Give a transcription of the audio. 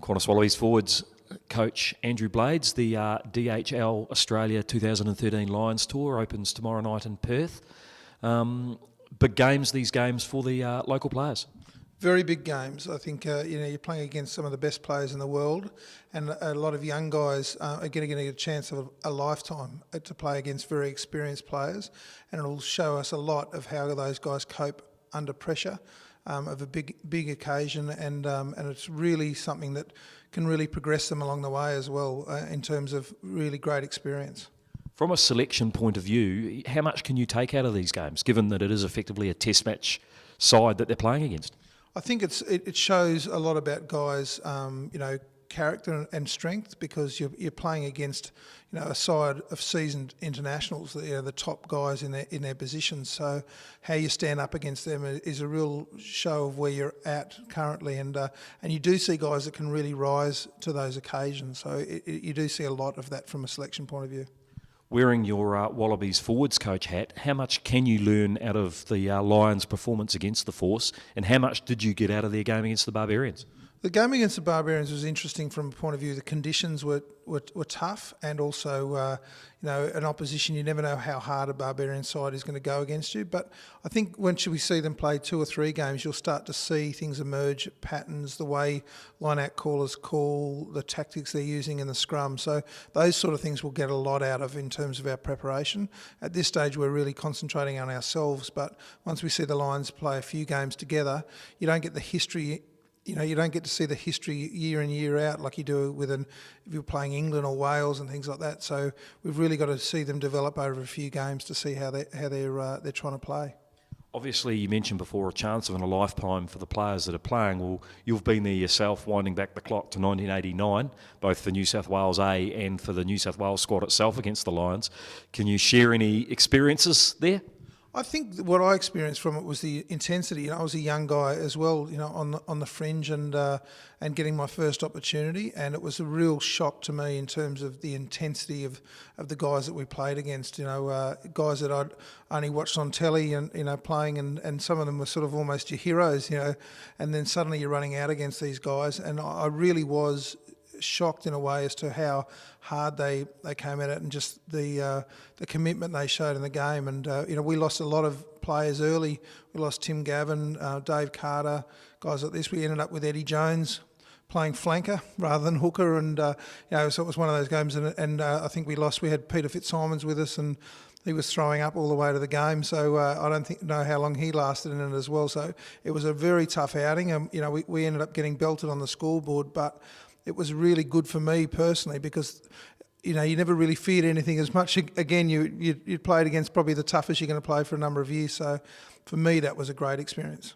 Qantas Wallabies forwards coach Andrew Blades. The DHL Australia 2013 Lions Tour opens tomorrow night in Perth. Big games, these games for the local players. Very big games. I think you're playing against some of the best players in the world, and a lot of young guys are going to get a chance of a lifetime to play against very experienced players, and it'll show us a lot of how those guys cope under pressure of a big occasion, and it's really something that can really progress them along the way as well in terms of really great experience. From a selection point of view, how much can you take out of these games, given that it is effectively a test match side that they're playing against? I think it shows a lot about guys, character and strength, because you're playing against, a side of seasoned internationals, the top guys in their positions. So how you stand up against them is a real show of where you're at currently, and you do see guys that can really rise to those occasions. So you do see a lot of that from a selection point of view. Wearing your Wallabies forwards coach hat, how much can you learn out of the Lions' performance against the Force, and how much did you get out of their game against the Barbarians? The game against the Barbarians was interesting from a point of view. The conditions were tough, and also an opposition. You never know how hard a Barbarian side is going to go against you. But I think once we see them play 2 or 3 games, you'll start to see things emerge, patterns, the way line-out callers call, the tactics they're using in the scrum. So those sort of things we'll get a lot out of in terms of our preparation. At this stage, we're really concentrating on ourselves. But once we see the Lions play a few games together, you don't get the history. You don't get to see the history year in, year out like you do if you're playing England or Wales and things like that. So we've really got to see them develop over a few games to see how they're trying to play. Obviously, you mentioned before a chance of a lifetime for the players that are playing. Well, you've been there yourself, winding back the clock to 1989, both for New South Wales A and for the New South Wales squad itself against the Lions. Can you share any experiences there? I think what I experienced from it was the intensity. I was a young guy as well, on the fringe and getting my first opportunity, and it was a real shock to me in terms of the intensity of the guys that we played against. Guys that I'd only watched on telly and playing, and some of them were sort of almost your heroes, and then suddenly you're running out against these guys, and I really was shocked in a way as to how hard they came at it, and just the commitment they showed in the game. And we lost a lot of players early. We lost Tim Gavin, Dave Carter, guys like this. We ended up with Eddie Jones playing flanker rather than hooker, and so it was one of those games. And I think we lost. We had Peter Fitzsimons with us, and he was throwing up all the way to the game, so I don't know how long he lasted in it as well. So it was a very tough outing. We ended up getting belted on the scoreboard, but it was really good for me personally, because you never really feared anything as much. Again, you played against probably the toughest you're going to play for a number of years. So for me, that was a great experience.